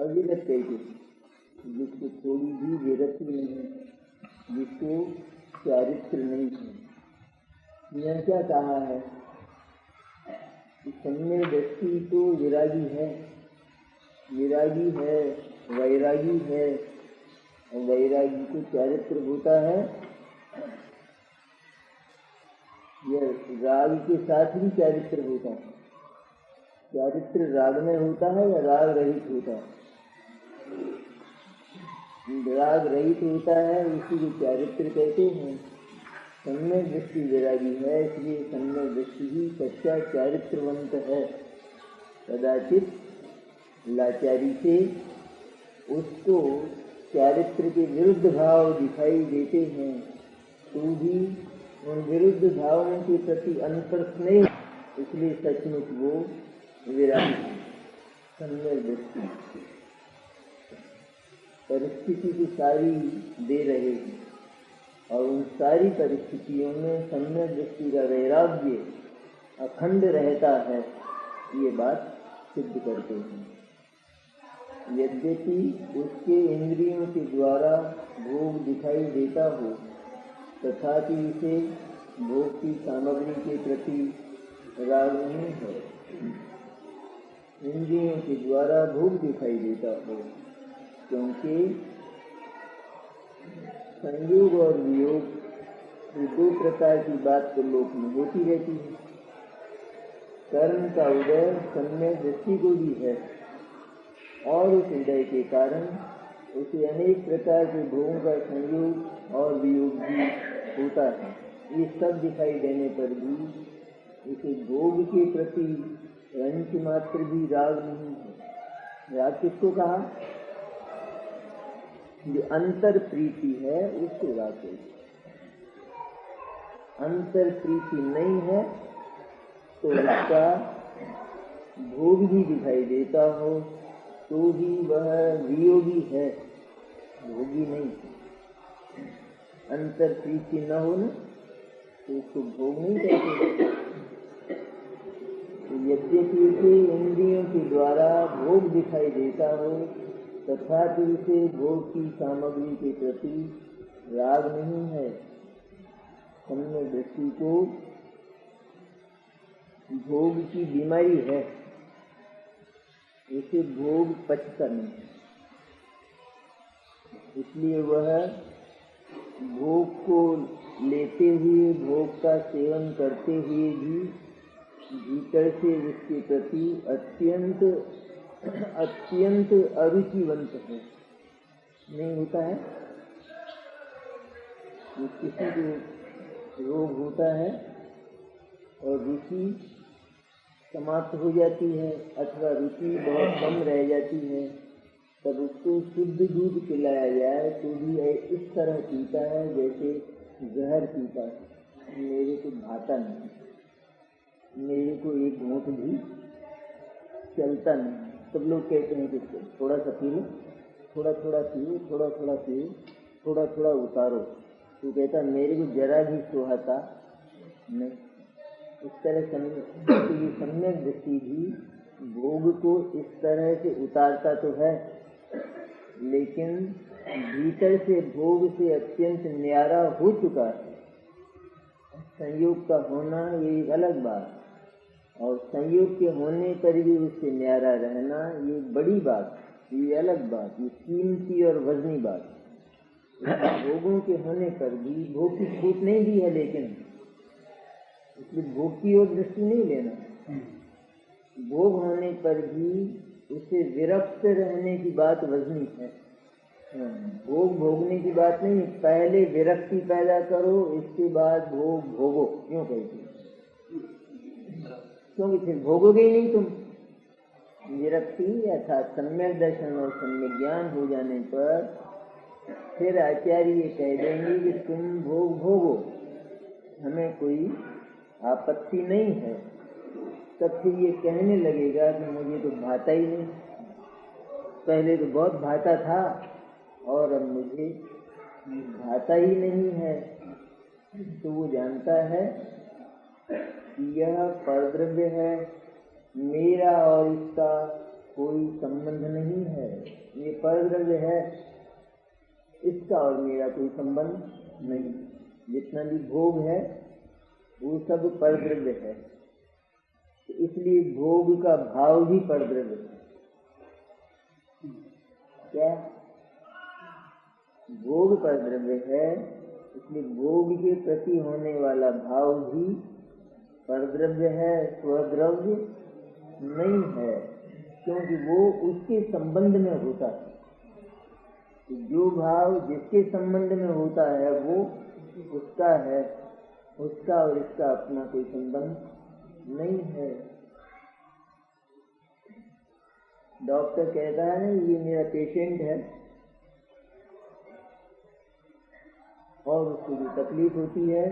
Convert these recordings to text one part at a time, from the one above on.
अविरत कहते, जिसको थोड़ी भी विरति नहीं, जिसको चारित्र नहीं है। यह क्या कहा है कि सम्यक दृष्टि तो विरागी है, विरागी है, वैरागी है, और वैरागी को चारित्र होता है। यह राग के साथ भी चारित्र होता है। चारित्र राग में होता है या राग रहित होता है? राग रहित होता है, इसी को चारित्र कहते हैं। सम्यक दृष्टि विरागी है, इसलिए सम्यक दृष्टि ही सच्चा चारित्रवंत है। कदाचित लाचारी से उसको चारित्र के विरुद्ध भाव दिखाई देते हैं, तो भी उन विरुद्ध भावों के प्रति अंतर्स्नेह, इसलिए सचमुच वो विरागी है। सम्यक दृष्टि परिस्थिति की सारी दे रहे हैं, और उन सारी परिस्थितियों में सम्यक दृष्टि का वैराग्य अखंड रहता है, ये बात सिद्ध करते हैं। यद्यपि उसके इंद्रियों के द्वारा भोग दिखाई देता हो, तथापि उसे भोग की सामग्री के प्रति राग नहीं है। इंद्रियों के द्वारा भोग दिखाई देता हो, क्योंकि संयोग और वियोग ये दो प्रकार की बात तो लोक में होती रहती है। कर्म का उदय सम्यक दृष्टि को भी है, और उस उदय के कारण उसे अनेक प्रकार के भोगों का संयोग और वियोग भी होता है। ये सब दिखाई देने पर भी उसे भोग के प्रति रंच मात्र भी राग नहीं है। राग किसको कहा? जो अंतर प्रीति है उसको राग कहते। अंतर प्रीति नहीं है तो उसका भोग भी दिखाई देता हो तो भी वह वियोगी है, भोगी नहीं। अंतर प्रीति न हो न तो उसको भोग नहीं कहते। यद्यपि उसे इंद्रियों के द्वारा भोग दिखाई देता हो, तथापि उसे भोग की सामग्री के प्रति राग नहीं है। सम्यक दृष्टि को भोग की बीमारी है, उसे भोग पचता नहीं, इसलिए वह भोग को लेते हुए, भोग का सेवन करते हुए भी भीतर से उसके प्रति अत्यंत अत्यंत अरुचिवंत है। नहीं होता है? किसी को रोग होता है और रुचि समाप्त हो जाती है, अथवा रुचि बहुत कम रह जाती है, तब उसको शुद्ध दूध पिलाया जाए तो भी इस तरह पीता है जैसे जहर पीता है। मेरे को भाता नहीं, मेरे को एक घूंट भी चलता नहीं। सब लोग कहते हैं कि थोड़ा सा पी लो, थोड़ा थोड़ा पियो, थोड़ा थोड़ा पियो, थोड़ा थोड़ा उतारो। तो कहता मेरे को जरा भी सुहाता नहीं। इस तरह सम्यक दृष्टि भी भोग को इस तरह से उतारता तो है, लेकिन भीतर से भोग से अत्यंत न्यारा हो चुका है। संयोग का होना ये एक अलग बात, और संयोग के होने पर भी उससे न्यारा रहना ये बड़ी बात, ये अलग बात, ये कीमती और वजनी बात। भोगों के होने पर भी भोग की छूट नहीं दी है, लेकिन इसलिए भोग की ओर दृष्टि नहीं लेना। भोग होने पर भी उसे विरक्त रहने की बात वजनी है। भोग भोगने की बात नहीं, पहले विरक्ति पैदा करो, इसके बाद भोग भोगो, क्यों कहते? क्योंकि फिर भोगोगे ही नहीं तुम। विरक्ति अर्थात सम्यक दर्शन और सम्यक ज्ञान हो जाने पर फिर आचार्य कह देंगे कि तुम भोग भोगो, हमें कोई आपत्ति नहीं है। तब फिर ये कहने लगेगा कि मुझे तो भाता ही नहीं, पहले तो बहुत भाता था और अब मुझे भाता ही नहीं है। तो वो जानता है कि यह परद्रव्य है, मेरा और इसका कोई संबंध नहीं है। परद्रव्य है, इसका और मेरा कोई संबंध नहीं। जितना भी भोग है वो सब परद्रव्य है, तो इसलिए भोग का भाव भी परद्रव्य है। क्या भोग परद्रव्य है, इसलिए भोग के प्रति होने वाला भाव भी परद्रव्य है, स्वद्रव्य नहीं है, क्योंकि वो उसके संबंध में होता है। तो जो भाव जिसके संबंध में होता है वो उसका है, उसका और इसका अपना कोई संबंध नहीं है। डॉक्टर कहता है ना, ये मेरा पेशेंट है, और उसको जो तकलीफ होती है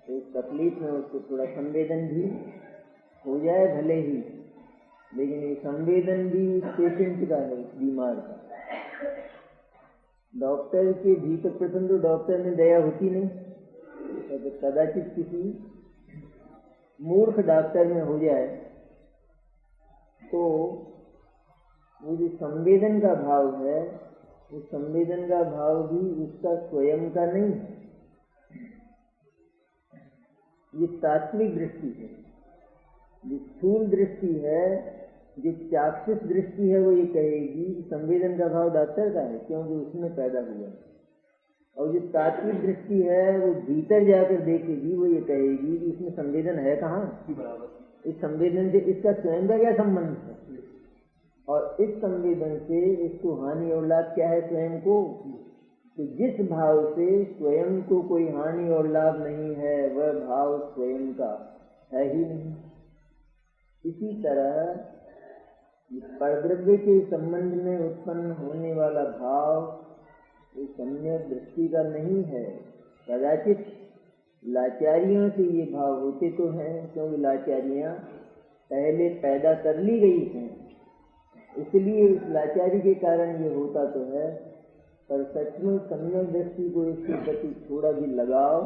तो उस तकलीफ में उसको थोड़ा संवेदन भी हो जाए भले ही, लेकिन ये संवेदन भी उस पेशेंट का है, बीमार का। डॉक्टर के भीतर प्रथम तो डॉक्टर में दया होती नहीं, तो कदाचित किसी मूर्ख डॉक्टर में हो जाए तो वो जो संवेदन का भाव है, उस संवेदन का भाव भी उसका स्वयं का नहीं है। ये तात्विक दृष्टि है। जो स्थूल दृष्टि है, जो चाक्षुष दृष्टि है, वो ये कहेगी कि संवेदन का भाव डॉक्टर का है, क्योंकि उसमें पैदा हुआ। और जो तात्विक दृष्टि है वो भीतर जाकर देखेगी, वो ये कहेगी कि इसमें संवेदन है कहाँ, इस संवेदन से इसका स्वयं का क्या संबंध है, और इस संवेदन से इसको हानि और लाभ क्या है स्वयं को। तो जिस भाव से स्वयं को कोई हानि और लाभ नहीं है, वह भाव स्वयं का है ही नहीं। इसी तरह परद्रव्य के संबंध में उत्पन्न होने वाला भाव ये सम्यक दृष्टि का नहीं है। कदाचित लाचारियों से ये भाव होते तो हैं, क्योंकि लाचारियाँ पहले पैदा कर ली गई हैं, इसलिए उस लाचारी के कारण ये होता तो है। पर सचमुच सम्यक दृष्टि को इसके प्रति थोड़ा भी लगाव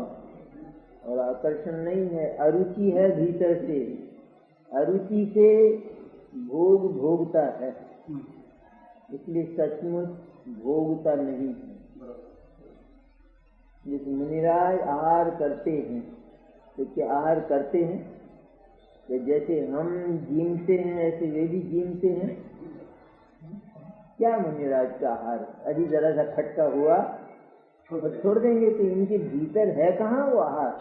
और आकर्षण नहीं है, अरुचि है भीतर से। अरुचि से भोग भोगता है, इसलिए सचमुच भोगता नहीं है। जिस मुनिराज आहार करते हैं, तो क्या आहार करते हैं कि जैसे हम जीमते हैं ऐसे वे भी जीमते हैं? क्या मुनिराज का आहार अभी जरा सा खटका हुआ तो छोड़ देंगे, तो इनके भीतर है कहाँ वो आहार?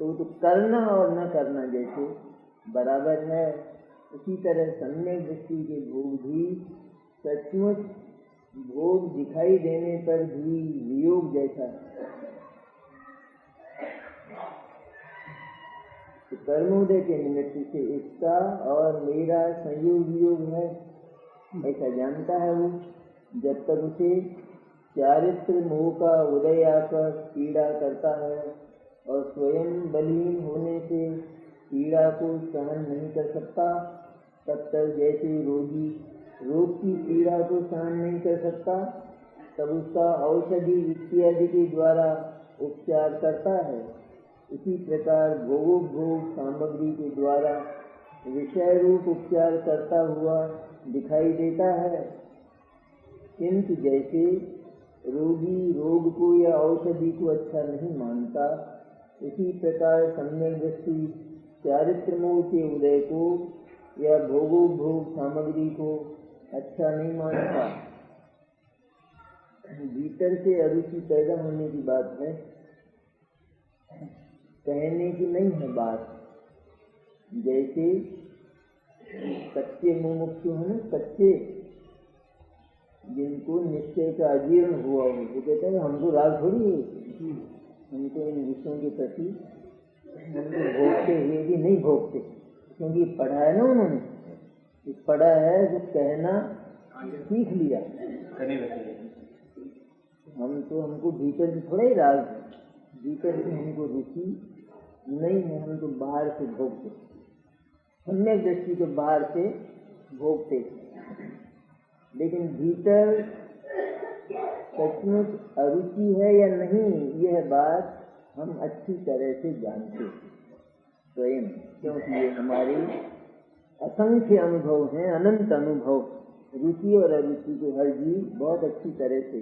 तो करना और न करना जैसे बराबर है। उसी तरह सम्यक दृष्टि के भोग भी सचमुच भोग दिखाई देने पर भी वियोग जैसा है। तो कर्मोदय के निमित्त से इसका और मेरा संयोग वियोग है, ऐसा जानता है वो। जब तक उसे चारित्र मोह का उदय आकर पीड़ा करता है और स्वयं बलहीन होने से पीड़ा को सहन नहीं कर सकता, तब तक जैसे रोगी रोग की पीड़ा को सहन नहीं कर सकता, तब उसका औषधि इत्यादि के द्वारा उपचार करता है। इसी प्रकार भोगोपभोग सामग्री के द्वारा विषय रूप उपचार करता हुआ दिखाई देता है। किंतु जैसे रोगी रोग को या औषधि को अच्छा नहीं मानता, इसी प्रकार सम्यक दृष्टि चारित्र मोह के उदय को या भोगोपभोग सामग्री को अच्छा नहीं मानता। भीतर से अरुचि पैदा होने की बात है, कहने की नहीं है बात। जैसे कच्चे मुमुक्षु है ना, कच्चे जिनको निश्चय का अजीर्ण हुआ हो, वो कहते हैं हमको राग थोड़ी है, हमको इन विषयों के प्रति हमको भोगते हुए भी नहीं भोगते, क्योंकि पढ़ा है ना उन्होंने, पढ़ा है जो कहना सीख लिया। हम तो हमको भीतर से थोड़ा ही राग है, भीतर से हमको रुचि नहीं है, हम तो बाहर से भोगते, सम्यक दृष्टि को बाहर से भोगते। लेकिन भीतर सचमुच अरुचि है या नहीं, यह बात हम अच्छी तरह से जानते स्वयं, क्योंकि ये हमारे असंख्य अनुभव हैं, अनंत अनुभव। रुचि और अरुचि को हर जीव बहुत अच्छी तरह से,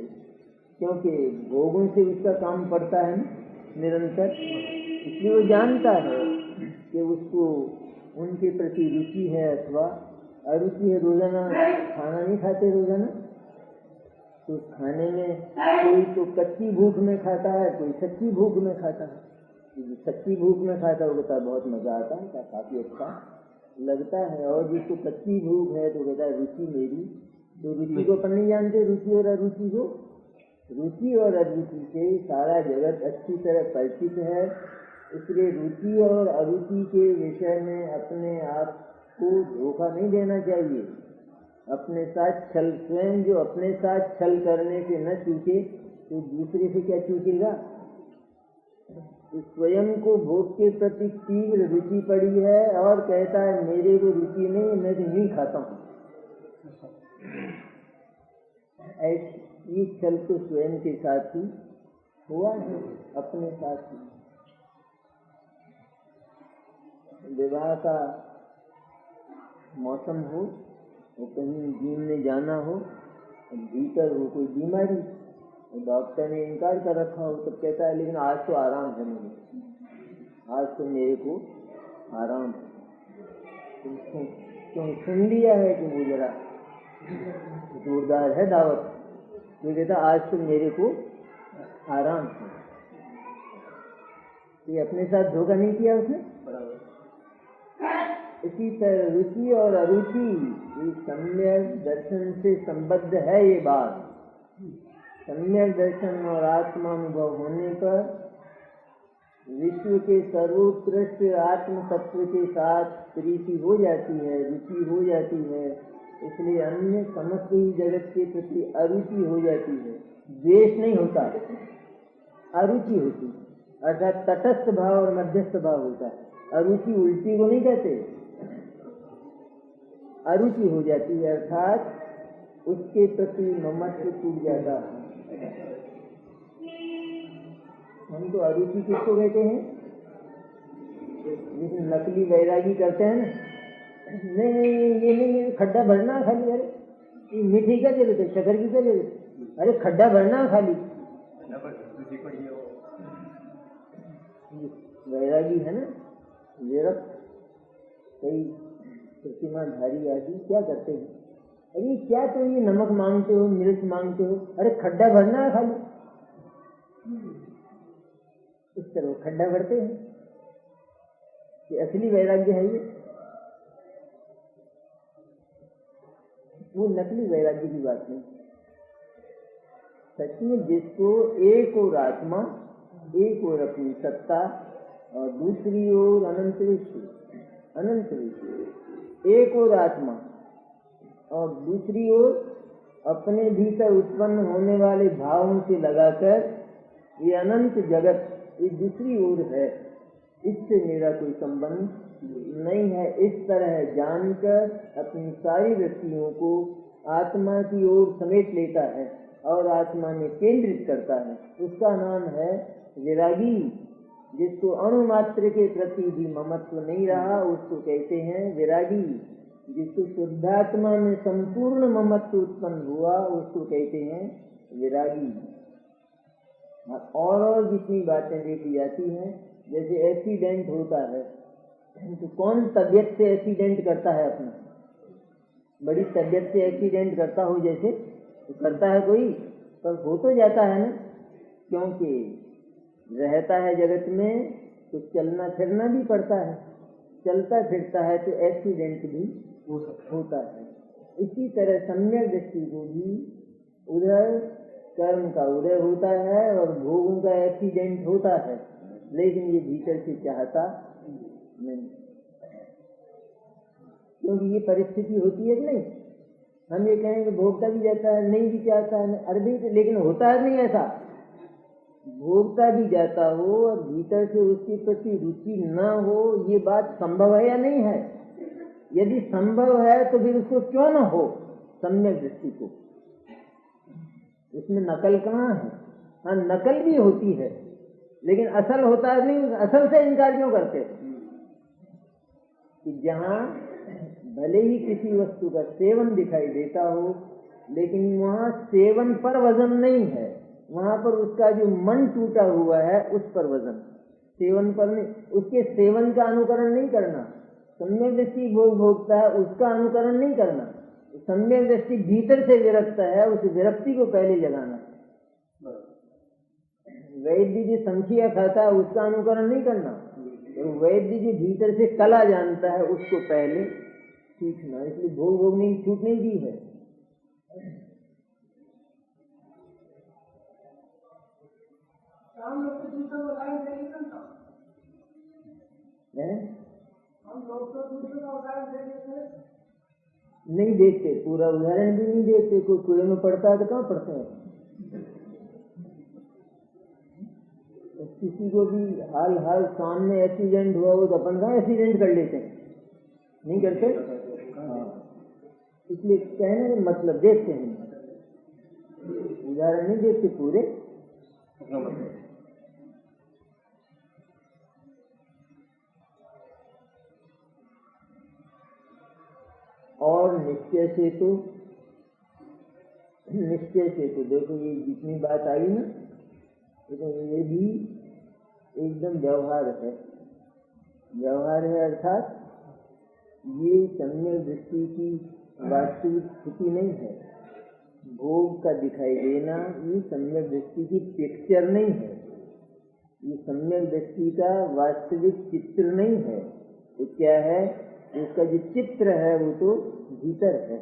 क्योंकि भोगों से उसका काम पड़ता है निरंतर, इसलिए वो जानता है कि उसको उनके प्रति रुचि है अथवा अरुचि है। रोजाना खाना नहीं खाते रोजाना, तो खाने में कोई तो कच्ची भूख में खाता है, कोई सच्ची भूख में खाता है। सच्ची भूख में खाता है वो कहता है बहुत मजा आता है, काफी अच्छा लगता है। और जिसको कच्ची भूख है तो कहता है रुचि मेरी। तो रुचि को अपन नहीं जानते, रुचि और अरुचि को। रुचि और अरुचि से सारा जगत अच्छी तरह परिचित है, इसलिए रुचि और अरुचि के विषय में अपने आप को धोखा नहीं देना चाहिए। अपने साथ छल, स्वयं जो अपने साथ छल करने से न चूके तो दूसरे से क्या चूकेगा। स्वयं को भोग के प्रति तीव्र रुचि पड़ी है और कहता है मेरे को रुचि नहीं, मैं तो नहीं खाता हूँ। ये छल तो स्वयं के साथ ही हुआ है, अपने साथ ही। विवाह का मौसम हो और कहीं घूमने जाना हो, भीतर हो कोई बीमारी, डॉक्टर ने इनकार कर रखा हो, तब कहता है लेकिन आज तो आराम है मुझे, आज तो मेरे को आराम है। क्यों सुन लिया है कि वो जरा जोरदार है दावत, वो कहता आज तो मेरे को आराम है। ये अपने साथ धोखा नहीं किया उसने। इसी तरह रुचि और अरुचि सम्यक दर्शन से संबद्ध है। ये बात सम्यक दर्शन और आत्मानुभव होने पर विश्व के सर्वोत्कृष्ट आत्म तत्व के साथ प्रीति हो जाती है, रुचि हो जाती है, इसलिए अन्य समस्त ही जगत के प्रति अरुचि हो जाती है। द्वेष नहीं होता, अरुचि होती, अर्थात तटस्थ भाव और मध्यस्थ भाव होता है। अरुचि उल्टी को नहीं कहते, अरुचि हो जाती है, अर्थात उसके प्रति ममत्व टूट जाता है। हम तो अरुचि किसको कहते हैं, जिसे नकली वैरागी करते हैं ना, नहीं ये नहीं, खड्डा भरना खाली, अरे मीठी क्या जरूरत है, शक्कर की क्या जरूरत है, अरे खड्डा भरना खाली। वैरागी है ना, विरक्त कई प्रतिमाधारी आदि क्या करते हैं, अरे क्या तो ये नमक मांगते हो, मिर्च मांगते हो, अरे खड्डा भरना है खाली। इस तरह खड्डा भरते हैं, ये असली वैराग्य है। ये वो नकली वैराग्य की बात नहीं। सच में जिसको एक और आत्मा, एक और अपनी सत्ता और दूसरी ओर अनंत विश्व, एक और आत्मा और दूसरी ओर अपने भीतर उत्पन्न होने वाले भावों से लगाकर ये अनंत जगत एक दूसरी ओर है, इससे मेरा कोई संबंध नहीं है। इस तरह जानकर अपनी सारी वृत्तियों को आत्मा की ओर समेट लेता है और आत्मा में केंद्रित करता है, उसका नाम है विरागी। जिसको अणुमात्र के प्रति भी ममत्व नहीं रहा उसको कहते हैं विरागी। जिसको शुद्धात्मा में संपूर्ण ममत्व उत्पन्न हुआ उसको कहते हैं विरागी। और जितनी बातें देखी जाती हैं, जैसे एक्सीडेंट होता है तो कौन तबियत से एक्सीडेंट करता है, अपना बड़ी तबियत से एक्सीडेंट करता हो जैसे तो करता है कोई, पर हो तो जाता है ना, क्योंकि रहता है जगत में तो चलना फिरना भी पड़ता है, चलता फिरता है तो एक्सीडेंट भी होता है। इसी तरह सम्यक दृष्टि को भी उधर कर्म का उदय होता है और भोगों का एक्सीडेंट होता है, लेकिन ये भीतर से चाहता नहीं, क्योंकि ये परिस्थिति होती है कि नहीं। हम ये कहें कि भोगता भी जाता है, नहीं भी चाहता है, अरे लेकिन होता है नहीं ऐसा, भोगता भी जाता हो और भीतर से उसके प्रति रुचि न हो, ये बात संभव है या नहीं है। यदि संभव है तो फिर उसको क्यों न हो सम्यक दृष्टि को, इसमें नकल कहाँ है। हाँ नकल भी होती है, लेकिन असल होता है नहीं, असल से इनकार क्यों करते हैं कि जहाँ भले ही किसी वस्तु का सेवन दिखाई देता हो, लेकिन वहाँ सेवन पर वजन नहीं है, वहाँ पर उसका जो मन टूटा हुआ है उस पर वजन, सेवन पर नहीं। उसके सेवन का अनुकरण नहीं करना, सम्यक दृष्टि भोग भोगता है उसका अनुकरण नहीं करना। सम्यक दृष्टि भीतर से विरक्त है, उस विरक्ति को पहले जगाना। वैद्य जो संखिया खाता है उसका अनुकरण नहीं करना, तो वैद्य जो भीतर से कला जानता है उसको पहले सीखना। इसलिए भोग भोगने की छूट नहीं दी है। नहीं देखते, पूरा उदाहरण भी नहीं देखते। कोई कुएं में पड़ता है तो कहाँ पड़ते हैं? किसी को भी हाल सामने एक्सीडेंट हुआ हो तो अपन कहाँ एक्सीडेंट कर लेते हैं? नहीं करते। हाँ, इसलिए कहने का मतलब देखते हैं, उदाहरण नहीं देखते पूरे। और निश्चय से तो देखो ये जितनी बात आई ना, तो ये भी एकदम व्यवहार है, अर्थात ये सम्यक दृष्टि की वास्तविक स्थिति नहीं है। भोग का दिखाई देना ये सम्यक दृष्टि की पिक्चर नहीं है, ये सम्यक दृष्टि का वास्तविक चित्र नहीं है। तो क्या है, उसका जो चित्र है वो तो भीतर है,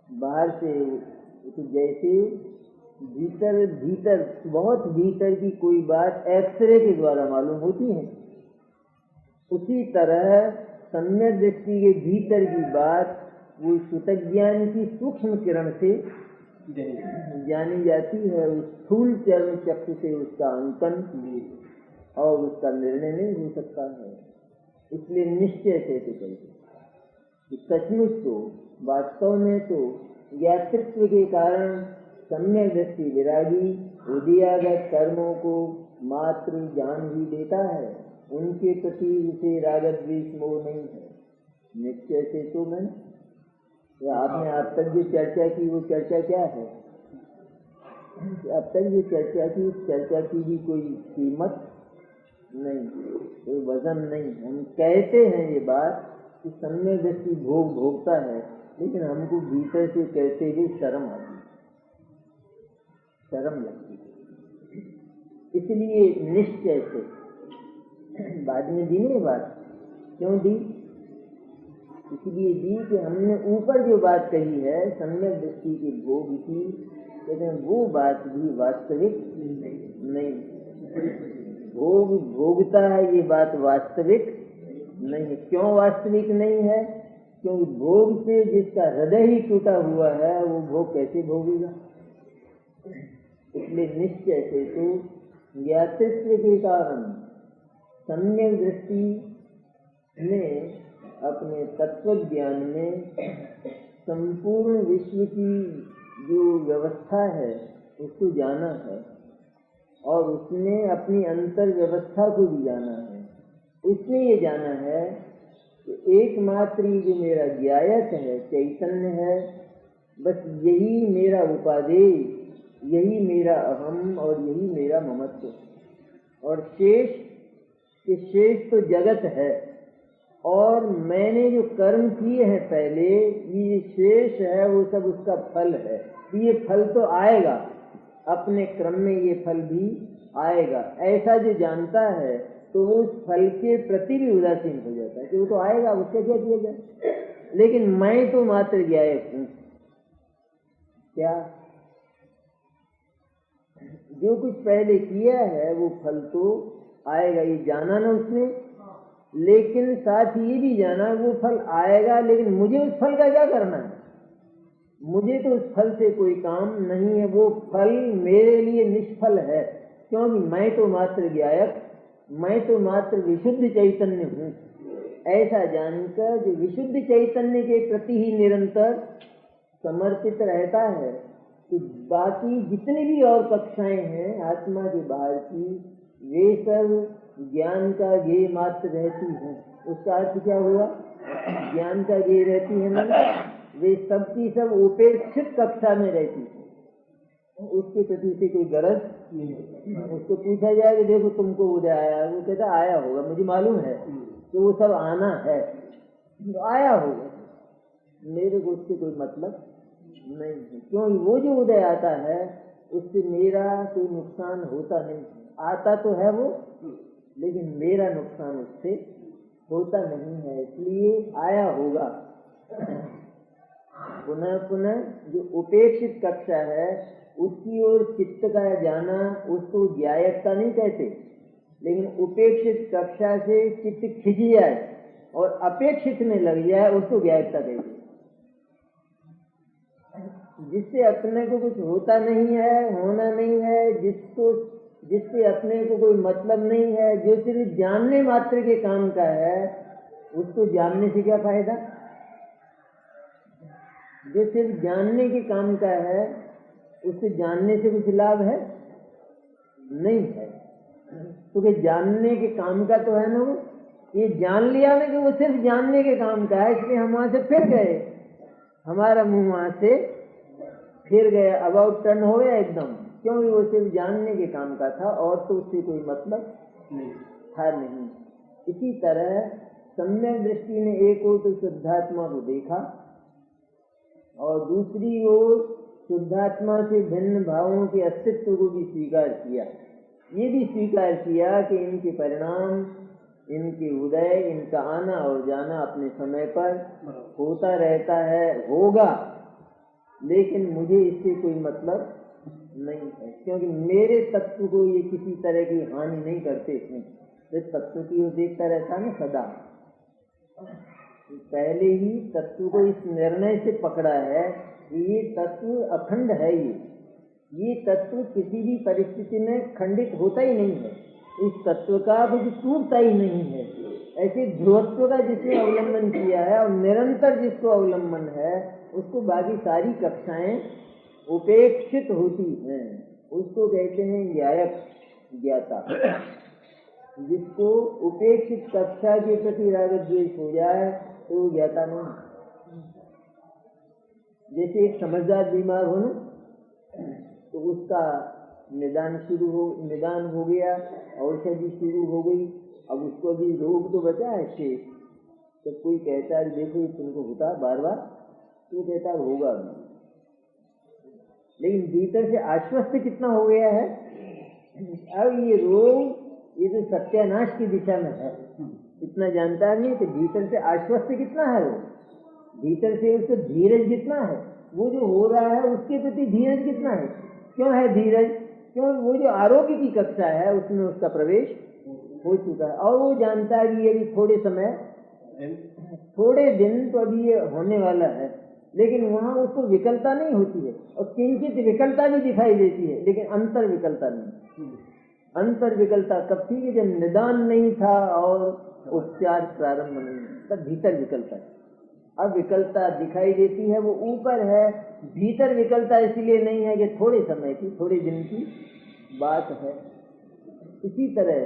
बाहर से तो जैसे भीतर बहुत भीतर की कोई बात एक्सरे के द्वारा मालूम होती है, उसी तरह सम्यक दृष्टि के भीतर की बात वो सुतज्ञान की सूक्ष्म किरण से जानी जाती है। उस स्थूल चर्म चक्षु से उसका अंकन और उसका निर्णय नहीं हो सकता है। इसलिए निश्चय से चलते सचमुच तो वास्तव में तो ज्ञातृत्व के कारण सम्यक दृष्टि विरागी उदयागत कर्मों को मात्र जान ही देता है, उनके प्रति उसे राग द्वेष मोह नहीं है। निश्चय से तो मैंने आपने अब तक जो चर्चा की वो चर्चा क्या है? अब तक जो चर्चा की उस चर्चा की भी कोई कीमत नहीं, कोई वजन नहीं। हम कहते हैं ये बात कि सम्यक दृष्टि भोग भोगता है, लेकिन हमको भीतर से कहते हुए शर्म आती, शर्म लगती। इसलिए निश्चय से बाद में दी नहीं बात, क्यों दी? इसलिए दी कि हमने ऊपर जो बात कही है सम्यक दृष्टि के भोग की, लेकिन वो बात भी वास्तविक नहीं। भोग भोगता है ये बात वास्तविक नहीं। क्यों वास्तविक नहीं है? क्योंकि भोग से जिसका हृदय ही टूटा हुआ है वो भोग कैसे भोगेगा? इसलिए निश्चय से तो ज्ञातृत्व के कारण सम्यक दृष्टि ने अपने तत्व ज्ञान में संपूर्ण विश्व की जो व्यवस्था है उसको जाना है, और उसने अपनी अंतर व्यवस्था को भी जाना है। उसने ये जाना है कि एकमात्र जो मेरा ज्ञायक है, चैतन्य है, बस यही मेरा उपादेय, यही मेरा अहम और यही मेरा ममत्व, और शेष तो जगत है। और मैंने जो कर्म किए हैं पहले, ये शेष है वो सब उसका फल है। ये फल तो आएगा, अपने क्रम में ये फल भी आएगा। ऐसा जो जानता है तो वो उस फल के प्रति भी उदासीन हो जाता है कि वो तो आएगा, उसका क्या किया जाए। लेकिन मैं तो मात्र ज्ञायक हूँ। क्या जो कुछ पहले किया है वो फल तो आएगा, ये जाना ना उसने। लेकिन साथ ही ये भी जाना वो फल आएगा, लेकिन मुझे उस फल का क्या करना है? मुझे तो उस फल से कोई काम नहीं है, वो फल मेरे लिए निष्फल है, क्योंकि मैं तो मात्र ज्ञायक, मैं तो मात्र विशुद्ध चैतन्य हूँ। ऐसा जानकर जो विशुद्ध चैतन्य के प्रति ही निरंतर समर्पित रहता है, तो बाकी जितनी भी और कक्षाएं हैं आत्मा के बाहर की, वे सब ज्ञान का ज्ञेय मात्र रहती हैं। उसका अर्थ क्या हुआ? ज्ञान का ये रहती है ना, वे सबकी सब उपेक्षित कक्षा में रहती है, उसके प्रति से कोई गरज नहीं। उसको पूछा जाए कि देखो तुमको उदय आया, वो कहता आया होगा, मुझे मालूम है कि वो सब आना है, तो आया होगा, मेरे को उससे कोई मतलब नहीं है, क्योंकि वो जो उदय आता है उससे मेरा कोई नुकसान होता नहीं। आता तो है वो, लेकिन मेरा नुकसान उससे होता नहीं है, इसलिए आया होगा। पुनः पुनः जो उपेक्षित कक्षा है उसकी ओर चित्त का जाना, उसको ज्ञायकता नहीं कहते, लेकिन उपेक्षित कक्षा से चित्त खिंच जाए और अपेक्षित में लग जाए उसको ज्ञायकता कहते। जिससे अपने को कुछ होता नहीं है, होना नहीं है, जिससे अपने को कोई मतलब नहीं है, जो सिर्फ जानने मात्र के काम का है, उसको जानने से क्या फायदा? जो सिर्फ जानने के काम का है उससे जानने से कुछ लाभ है नहीं है, क्योंकि जानने के काम का तो है ना वो, ये जान लिया ना कि वो सिर्फ जानने के काम का है, इसलिए हम वहां से फिर गए, हमारा मुंह वहां से फिर गया, अबाउट टर्न हो गया एकदम, क्योंकि वो सिर्फ जानने के काम का था और तो उससे कोई मतलब नहीं था नहीं। इसी तरह सम्यक दृष्टि ने एक ओर तो शुद्धात्मा को देखा और दूसरी ओर शुद्धात्मा से भिन्न भावों के अस्तित्व को भी स्वीकार किया। ये भी स्वीकार किया कि इनके परिणाम, इनके उदय, इनका आना और जाना अपने समय पर होता रहता है, होगा, लेकिन मुझे इससे कोई मतलब नहीं है, क्योंकि मेरे तत्व को ये किसी तरह की हानि नहीं करते हैं। तो तत्व की वो देखता रहता है ना सदा, पहले ही तत्व को इस निर्णय से पकड़ा है कि ये तत्व अखंड है, ये तत्व किसी भी परिस्थिति में खंडित होता ही नहीं है, इस तत्व का कुछ टूटता ही नहीं है। ऐसे ध्रुवत्व का जिसने अवलंबन किया है और निरंतर जिसको अवलंबन है, उसको बाकी सारी कक्षाएं उपेक्षित होती हैं, उसको कहते हैं ज्ञायक, ज्ञाता। जिसको उपेक्षित कक्षा के प्रति राग द्वेष हो जाए तो वो ज्ञाता नहीं। जैसे एक समझदार बीमार हो ना, तो उसका निदान हो गया, औषधि शुरू हो गई, अब उसको अभी रोग तो बचा है शेष, तो कोई कहता है देखो ये तुमको होता है बार बार, तो कहता है होगा भी, लेकिन भीतर से आश्वस्त कितना हो गया है, अब ये रोग ये तो सत्यानाश की दिशा में है, इतना जानता है नहीं, तो भीतर से आश्वस्त कितना है, वो भीतर से उसको धीरज कितना है, वो जो हो रहा है उसके प्रति धीरज कितना है। क्यों है धीरज? क्यों? वो जो आरोग्य की कक्षा है उसमें उसका प्रवेश हो चुका है और वो जानता है कि ये थोड़े समय, थोड़े दिन तो अभी ये होने वाला है, लेकिन वहां उसको विकलता नहीं होती है और किंचित विकलता भी दिखाई देती है, लेकिन अंतर विकलता नहीं। अंतर विकलता कब थी कि जब निदान नहीं था और उपचार प्रारंभ नहीं, तब भीतर विकलता है। अब विकलता दिखाई देती है, वो ऊपर है, भीतर विकलता इसलिए नहीं है कि थोड़े समय की, थोड़े दिन की बात है। इसी तरह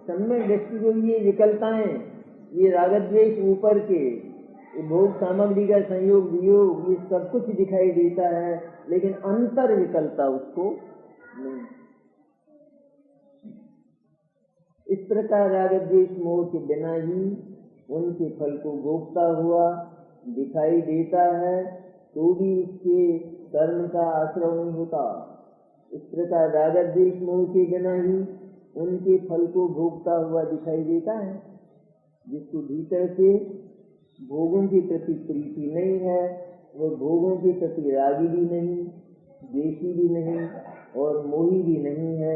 सम्यक दृष्टि को ये विकलताएं, ये रागद्वेष ऊपर के, भोग सामग्री का संयोग वियोग, ये सब कुछ दिखाई देता है, लेकिन अंतर विकलता उसको नहीं। इस प्रकार रागद्वेष मोह के बिना ही उनके फल को भोगता हुआ दिखाई देता है, तो भी उसके कर्म का आश्रय नहीं होता। इस प्रकार रागद्वेष मोह के बिना ही उनके फल को भोगता हुआ दिखाई देता है। जिसको भीतर से भोगों के प्रति प्रीति नहीं है, वो भोगों के प्रति रागी भी नहीं, द्वेषी भी नहीं और मोही भी नहीं है,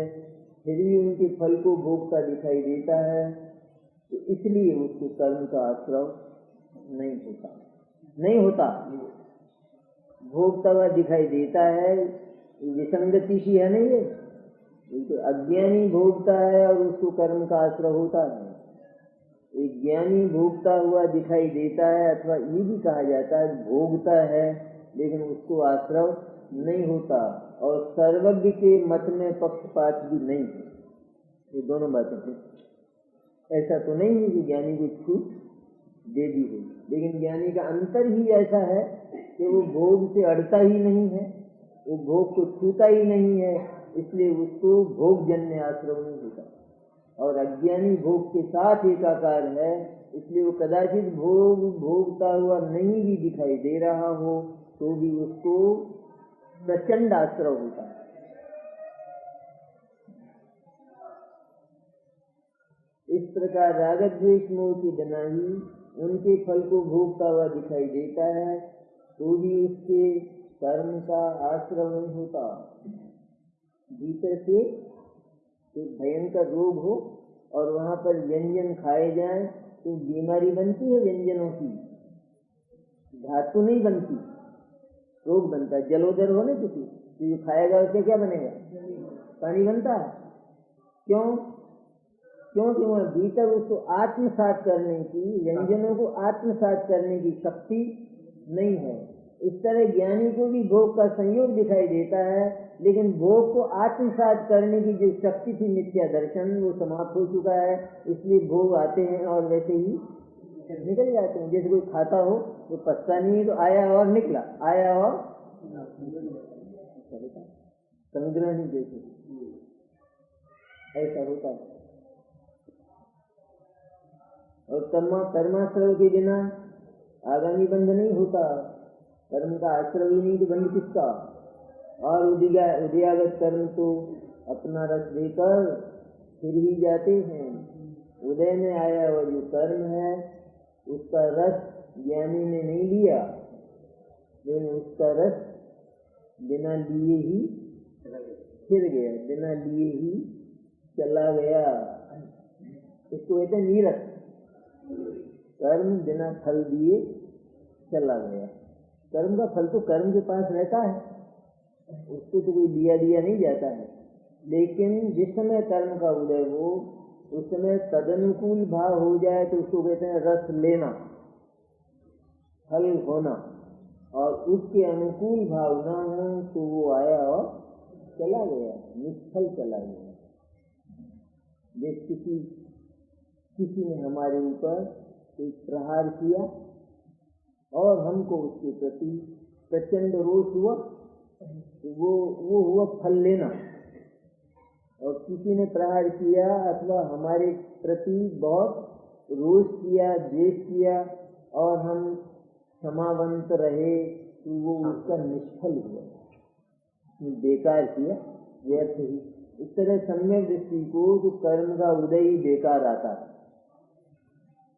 फिर भी उनके फल को भोगता दिखाई देता है, तो इसलिए उसको कर्म का आश्रय नहीं होता, भोगता हुआ दिखाई देता है। विसंगति सी है नहीं, ये तो अज्ञानी भोगता है और उसको कर्म का आश्रय होता है, एक ज्ञानी भोगता हुआ दिखाई देता है, अथवा ये भी कहा जाता है भोगता है लेकिन उसको आश्रय नहीं होता, और सर्वज्ञ के मत में पक्षपात भी नहीं है। ये दोनों बातें हैं। ऐसा तो नहीं है कि ज्ञानी को छूट दे दी गई। लेकिन ज्ञानी का अंतर ही ऐसा है कि वो भोग से अड़ता ही नहीं है, वो भोग को छूता ही नहीं है, इसलिए उसको भोगजन्य आश्रम नहीं होता। और अज्ञानी भोग के साथ एकाकार है, इसलिए वो कदाचित भोग भोगता हुआ नहीं भी दिखाई दे रहा हो तो भी उसको प्रचंड आश्रय होता है। इस प्रकार राग द्वेष मोह के बिना ही उनके फल को भोगता हुआ दिखाई देता है तो भी उसके कर्म का आश्रय नहीं होता। भीतर से एक भयंकर रोग हो और वहां पर व्यंजन खाए जाए तो बीमारी बनती है, व्यंजनों की धातु नहीं बनती, रोग बनता है। जलोदर हो ना किसी तो ये खाएगा उससे क्या बनेगा? पानी बनता है। क्यों? क्योंकि वह भीतर उसको आत्मसात करने की, व्यंजनों को आत्मसात करने की शक्ति नहीं है। इस तरह ज्ञानी को भी भोग का संयोग दिखाई देता है, लेकिन भोग को आत्मसात करने की जो शक्ति थी मिथ्या दर्शन, वो समाप्त हो चुका है। इसलिए भोग आते हैं और वैसे ही निकल जाते हैं। जैसे कोई खाता हो तो पछता नहीं है, तो आया और निकला, आया और संग्रह नहीं, जैसे ऐसा होता है। और कर्माश्रय के बिना आगामी बंध नहीं होता। कर्म का आश्रय ही नहीं तो बंध किसका? और उदयागत कर्म तो अपना रस देकर फिर ही जाते हैं। उदय में आया हुआ जो कर्म है उसका रस ज्ञानी ने नहीं लिया, लेकिन उसका रस बिना लिए ही फिर गया, बिना लिए ही चला गया। इसको कहते हैं नीरस। कर्म बिना फल दिए चला गया। कर्म का फल तो कर्म के पास रहता है, उसको तो कोई दिया नहीं जाता है। लेकिन जिस समय कर्म का उदय हो उस समय तदनुकूल भाव हो जाए तो उसको कहते हैं रस लेना, फल होना। और उसके अनुकूल भाव न हो तो वो आया और चला गया, निष्फल चला गया। जैसे किसी ने हमारे ऊपर एक प्रहार किया और हमको उसके प्रति प्रचंड रोष हुआ, वो हुआ फल लेना। और किसी ने प्रहार किया अथवा हमारे प्रति बहुत रोष किया, द्वेष किया और हम क्षमावंत रहे तो वो उसका निष्फल हुआ, बेकार किया, व्यर्थ ही। इस तरह सम्यक दृष्टि को तो कर्म का उदय ही बेकार आता है,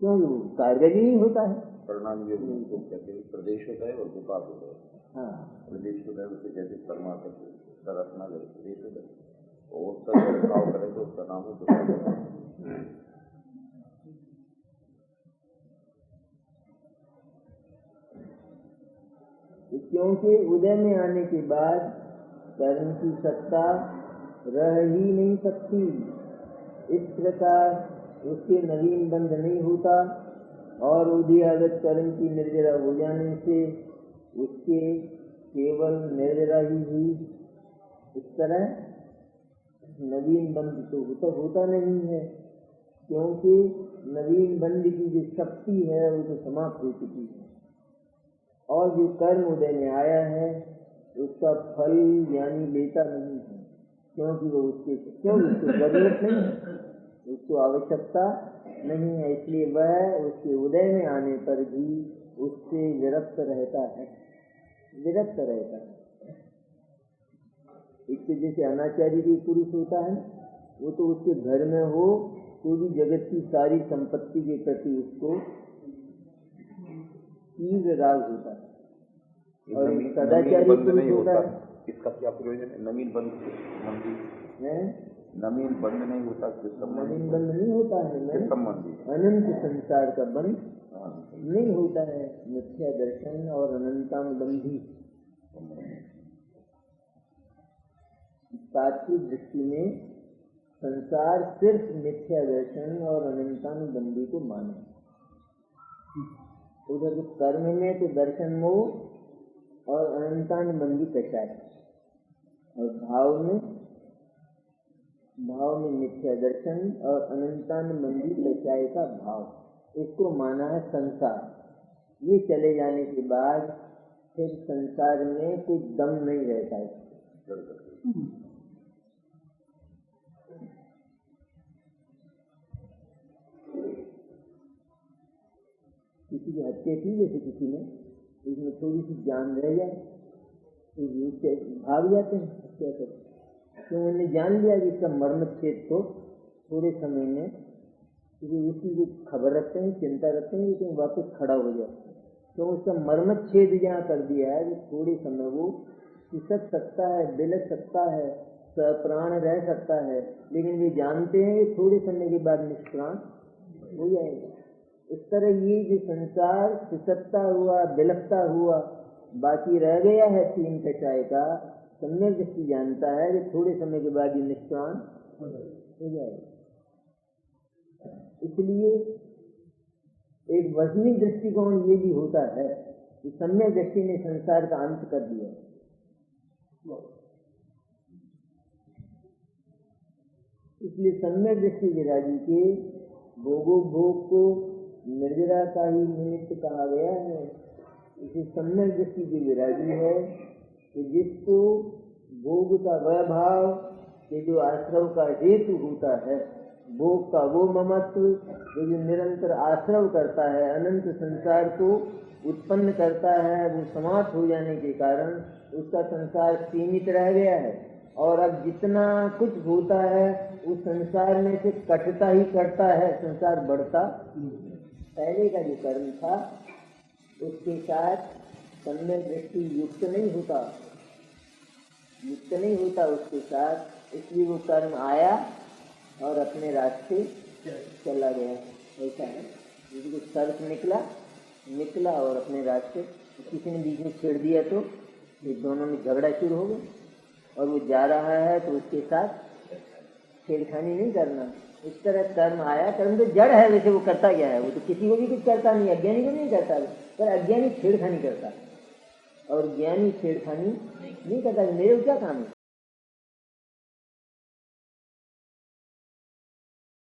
क्योंकि वो कारगर नहीं होता है। परिणाम योग में तो कहते हैं प्रदेश होता है और विपाक होता है। हाँ, प्रदेश होता है उसे जैसे कर्मा करते रखना करे प्रदेश होता है, और उसका भाव करे तो उसका नाम है विपाक। क्योंकि उदय में आने के बाद कर्म की सत्ता रह ही नहीं सकती। इस प्रकार उसके नवीन बंध नहीं होता और उदयागत कर्म की निर्जरा हो जाने से उसके केवल निर्जरा ही हुई। इस तरह नवीन बंध तो होता नहीं है, क्योंकि नवीन बंध की जो शक्ति है वो तो समाप्त हो चुकी है। और जो कर्म उदय में आया है उसका फल ज्ञानी लेता नहीं है, क्योंकि वो उसको जरूरत नहीं है, उसको आवश्यकता नहीं है। इसलिए वह उसके उदय में आने पर भी उससे विरक्त रहता है। एक तो जैसे अनाचारी भी पुरुष होता है, वो तो उसके घर में हो तो भी जगत की सारी संपत्ति के प्रति उसको तीव्र राग होता है। और सदाचारी पुरुष होता है, इसका क्या प्रयोजन है? नवीन बंध नवीन बंध नहीं होता, नवीन बंध नहीं होता है, अनंत संसार का बंध नहीं होता है। मिथ्या दर्शन और अनंतानुबंधी तात्विक दृष्टि में संसार सिर्फ मिथ्या दर्शन और अनंतानुबंधी को माने। उधर तो कर्म में तो दर्शन मोह और अनंतानुबंधी कषाय, और भाव में मिथ्या दर्शन और अनंतानुबंधी कषाय का भाव। इसको माना है संसार। ये चले जाने के बाद फिर संसार में कुछ दम नहीं रहता है। किसी की हत्या की जैसे किसी ने, इसमें थोड़ी सी जान रह जाए तो ये भाग जाते हैं हत्या कर, तो उन्होंने जान लिया कि इसका मर्म छेद तो थोड़े समय में, क्योंकि उसकी जो खबर रखते हैं, चिंता रखते हैं लेकिन वापस खड़ा हो जाए, तो उसका मर्म छेद यहाँ कर दिया है कि थोड़े समय वो सिसक सकता है, बिलख सकता है, सप्राण रह सकता है, लेकिन वे जानते हैं कि थोड़े समय के बाद निष्प्राण हो जाएगा। इस तरह ये जो संसार सिसकता हुआ, बिलखता हुआ बाकी रह गया है तीन कचाए का, सम्यक दृष्टि जानता है कि थोड़े समय के बाद ये निष्प्राण हो जाएगा। इसलिए एक वजनी दृष्टिकोण ये भी होता है कि सम्यक दृष्टि ने संसार का अंत कर दिया। इसलिए सम्यक दृष्टि विरागी के भोगोपभोग को निर्जरा का ही निमित्त कहा गया है। इसे सम्यक दृष्टि की विरागी है कि जिसको भोग का वैभाव के जो आश्रव का हेतु होता है, भोग का वो ममत्व जो निरंतर आश्रव करता है, अनंत संसार को उत्पन्न करता है, वो समाप्त हो जाने के कारण उसका संसार सीमित रह गया है। और अब जितना कुछ होता है उस संसार में से कटता ही कटता है, संसार बढ़ता। पहले का जो कर्म था उसके साथ सम्यक दृष्टि युक्त नहीं होता उसके साथ, इसलिए वो कर्म आया और अपने रास्ते चला गया। ऐसा है, जिसको सर्प निकला और अपने रास्ते, किसी ने बीच में छेड़ दिया तो ये दोनों में झगड़ा शुरू हो गया और वो जा रहा है तो उसके साथ छेड़खानी नहीं करना। इस तरह कर्म आया, कर्म तो जड़ है, वैसे वो करता क्या है, वो तो किसी को भी कुछ करता नहीं, अज्ञानी को नहीं करता, पर अज्ञानी छेड़खानी करता और ज्ञानी छेड़खानी नहीं करता। मेरे को क्या काम है।